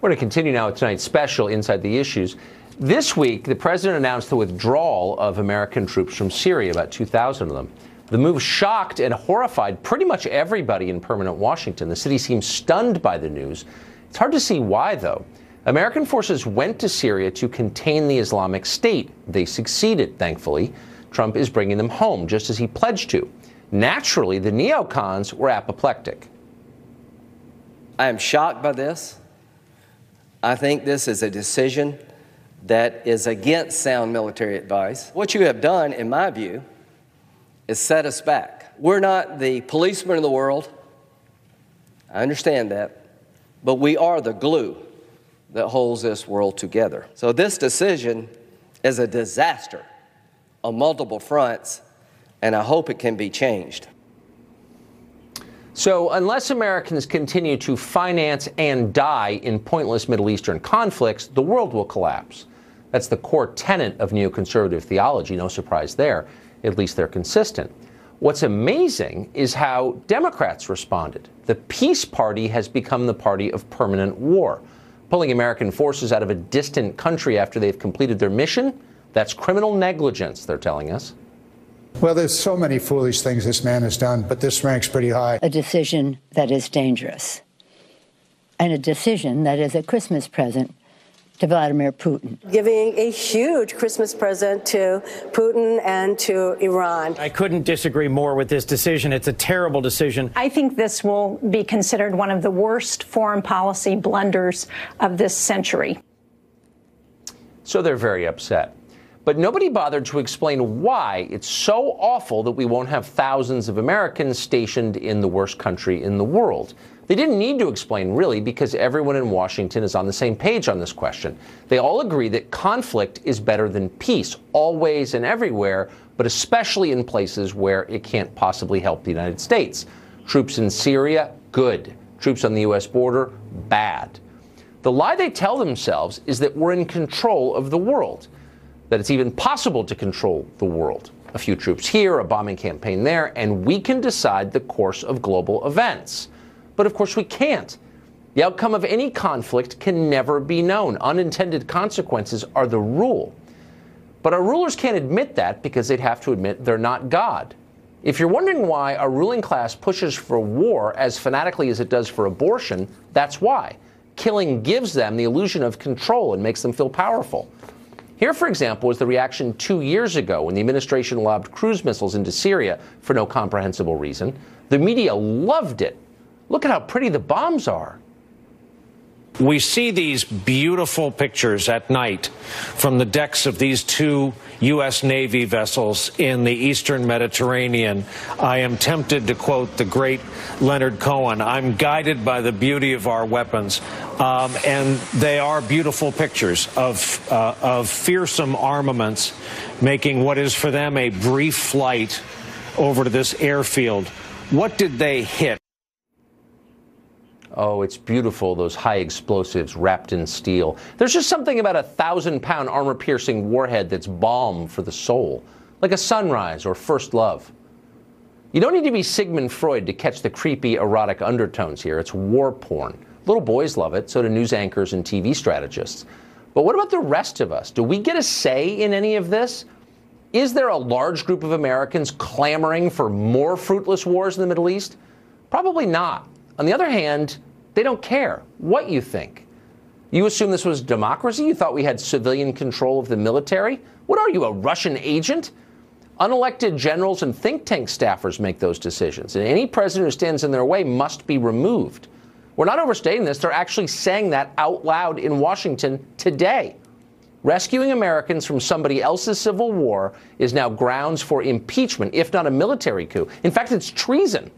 We're going to continue now with tonight's special Inside the Issues. This week, the president announced the withdrawal of American troops from Syria, about 2,000 of them. The move shocked and horrified pretty much everybody in permanent Washington. The city seems stunned by the news. It's hard to see why, though. American forces went to Syria to contain the Islamic State. They succeeded, thankfully. Trump is bringing them home, just as he pledged to. Naturally, the neocons were apoplectic. I am shocked by this. I think this is a decision that is against sound military advice. What you have done, in my view, is set us back. We're not the policemen of the world. I understand that. But we are the glue that holds this world together. So this decision is a disaster on multiple fronts, and I hope it can be changed. So unless Americans continue to finance and die in pointless Middle Eastern conflicts, the world will collapse. That's the core tenet of neoconservative theology. No surprise there. At least they're consistent. What's amazing is how Democrats responded. The Peace Party has become the party of permanent war. Pulling American forces out of a distant country after they've completed their mission, that's criminal negligence, they're telling us. Well, there's so many foolish things this man has done, but this ranks pretty high. A decision that is dangerous, and a decision that is a Christmas present to Vladimir Putin. Giving a huge Christmas present to Putin and to Iran. I couldn't disagree more with this decision. It's a terrible decision. I think this will be considered one of the worst foreign policy blunders of this century. So they're very upset. But nobody bothered to explain why it's so awful that we won't have thousands of Americans stationed in the worst country in the world. They didn't need to explain, really, because everyone in Washington is on the same page on this question. They all agree that conflict is better than peace, always and everywhere, but especially in places where it can't possibly help the United States. Troops in Syria, good. Troops on the U.S. border, bad. The lie they tell themselves is that we're in control of the world, that it's even possible to control the world. A few troops here, a bombing campaign there, and we can decide the course of global events. But of course we can't. The outcome of any conflict can never be known. Unintended consequences are the rule. But our rulers can't admit that because they'd have to admit they're not God. If you're wondering why our ruling class pushes for war as fanatically as it does for abortion, that's why. Killing gives them the illusion of control and makes them feel powerful. Here, for example, was the reaction 2 years ago when the administration lobbed cruise missiles into Syria for no comprehensible reason. The media loved it. Look at how pretty the bombs are. We see these beautiful pictures at night from the decks of these two U.S. Navy vessels in the eastern Mediterranean. I am tempted to quote the great Leonard Cohen, "I'm guided by the beauty of our weapons." And they are beautiful pictures of fearsome armaments making what is for them a brief flight over to this airfield. What did they hit? Oh, it's beautiful, those high explosives wrapped in steel. There's just something about a 1,000-pound armor-piercing warhead that's balm for the soul, like a sunrise or first love. You don't need to be Sigmund Freud to catch the creepy, erotic undertones here. It's war porn. Little boys love it, so do news anchors and TV strategists. But what about the rest of us? Do we get a say in any of this? Is there a large group of Americans clamoring for more fruitless wars in the Middle East? Probably not. On the other hand, they don't care what you think. You assume this was democracy? You thought we had civilian control of the military? What are you, a Russian agent? Unelected generals and think tank staffers make those decisions, and any president who stands in their way must be removed. We're not overstating this. They're actually saying that out loud in Washington today. Rescuing Americans from somebody else's civil war is now grounds for impeachment, if not a military coup. In fact, it's treason.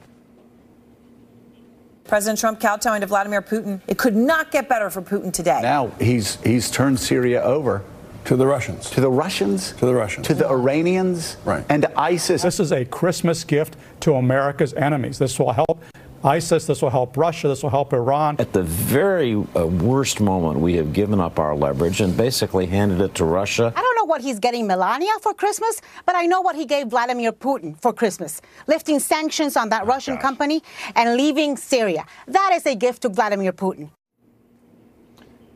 President Trump kowtowing to Vladimir Putin. It could not get better for Putin today. Now he's turned Syria over to the Russians. To the Russians? To the Russians. To the Iranians? Right. And to ISIS. This is a Christmas gift to America's enemies. This will help ISIS, this will help Russia, this will help Iran. At the very worst moment, we have given up our leverage and basically handed it to Russia. I don't know what he's getting Melania for Christmas, but I know what he gave Vladimir Putin for Christmas. Lifting sanctions on that Russian company and leaving Syria. That is a gift to Vladimir Putin.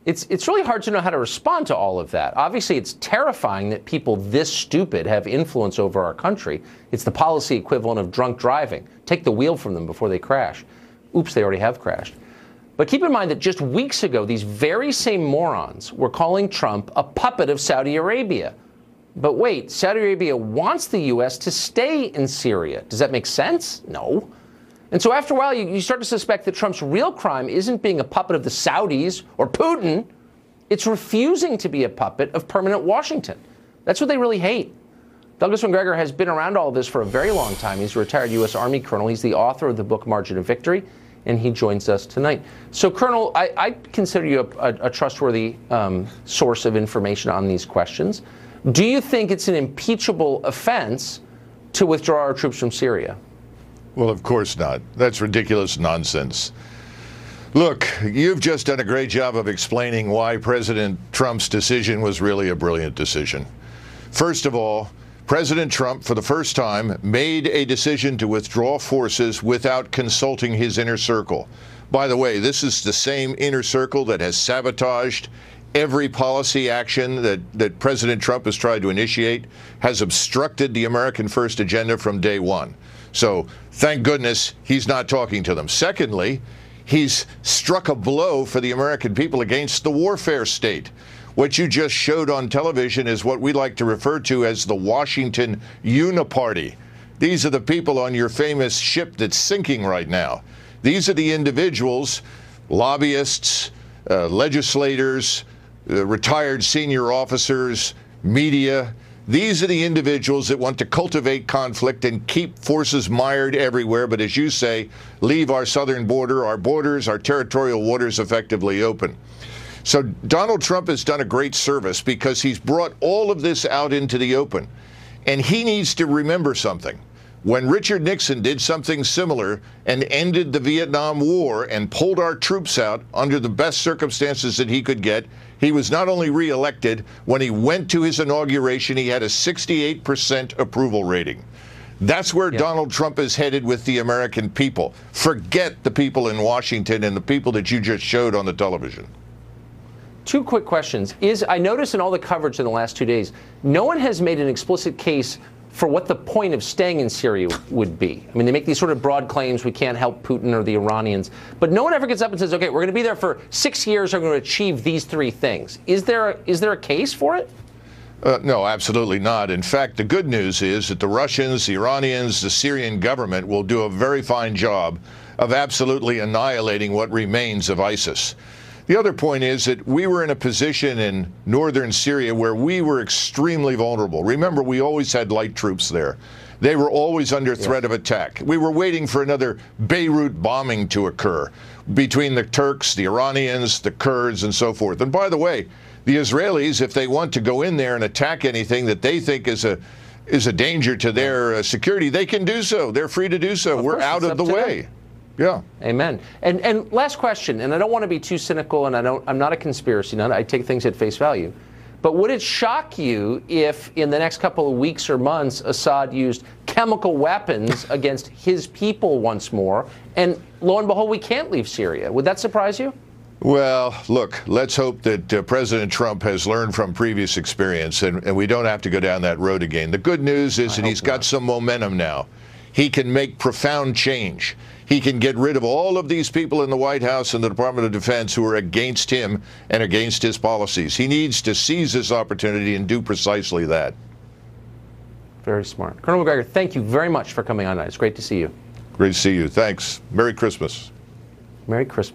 It's really hard to know how to respond to all of that. Obviously, it's terrifying that people this stupid have influence over our country. It's the policy equivalent of drunk driving. Take the wheel from them before they crash. Oops, they already have crashed. But keep in mind that just weeks ago, these very same morons were calling Trump a puppet of Saudi Arabia. But wait, Saudi Arabia wants the U.S. to stay in Syria. Does that make sense? No. And so after a while, you start to suspect that Trump's real crime isn't being a puppet of the Saudis or Putin. It's refusing to be a puppet of permanent Washington. That's what they really hate. Douglas MacGregor has been around all of this for a very long time. He's a retired U.S. Army colonel. He's the author of the book Margin of Victory, and he joins us tonight. So, Colonel, I consider you a trustworthy source of information on these questions. Do you think it's an impeachable offense to withdraw our troops from Syria? Well, of course not. That's ridiculous nonsense. Look, you've just done a great job of explaining why President Trump's decision was really a brilliant decision. First of all, President Trump, for the first time, made a decision to withdraw forces without consulting his inner circle. By the way, this is the same inner circle that has sabotaged every policy action that President Trump has tried to initiate, has obstructed the American First agenda from day one. So thank goodness he's not talking to them. Secondly, he's struck a blow for the American people against the warfare state. What you just showed on television is what we like to refer to as the Washington Uniparty. These are the people on your famous ship that's sinking right now. These are the individuals, lobbyists, legislators, retired senior officers, media. These are the individuals that want to cultivate conflict and keep forces mired everywhere, but as you say, leave our southern border, our borders, our territorial waters effectively open. So Donald Trump has done a great service because he's brought all of this out into the open. And he needs to remember something. When Richard Nixon did something similar and ended the Vietnam War and pulled our troops out under the best circumstances that he could get, he was not only reelected, when he went to his inauguration, he had a 68% approval rating. That's where Donald Trump is headed with the American people. Forget the people in Washington and the people that you just showed on the television. Two quick questions. I noticed in all the coverage in the last 2 days, no one has made an explicit case for what the point of staying in Syria would be. I mean, they make these sort of broad claims, we can't help Putin or the Iranians, but no one ever gets up and says, okay, we're going to be there for 6 years, we're going to achieve these three things. Is there a case for it? No, absolutely not. In fact, the good news is that the Russians, the Iranians, the Syrian government will do a very fine job of absolutely annihilating what remains of ISIS. The other point is that we were in a position in northern Syria where we were extremely vulnerable. Remember, we always had light troops there. They were always under threat of attack. We were waiting for another Beirut bombing to occur between the Turks, the Iranians, the Kurds, and so forth. And by the way, the Israelis, if they want to go in there and attack anything that they think is a danger to their security, they can do so. They're free to do so. We're out of the way. Yeah. Amen. And last question, and I don't want to be too cynical, and I'm not a conspiracy nut. I take things at face value. But would it shock you if in the next couple of weeks or months Assad used chemical weapons against his people once more, and lo and behold, we can't leave Syria? Would that surprise you? Well, look, let's hope that President Trump has learned from previous experience, and we don't have to go down that road again. The good news is that he's got some momentum now. He can make profound change. He can get rid of all of these people in the White House and the Department of Defense who are against him and against his policies. He needs to seize this opportunity and do precisely that. Very smart. Colonel MacGregor, thank you very much for coming on tonight. It's great to see you. Great to see you. Thanks. Merry Christmas. Merry Christmas.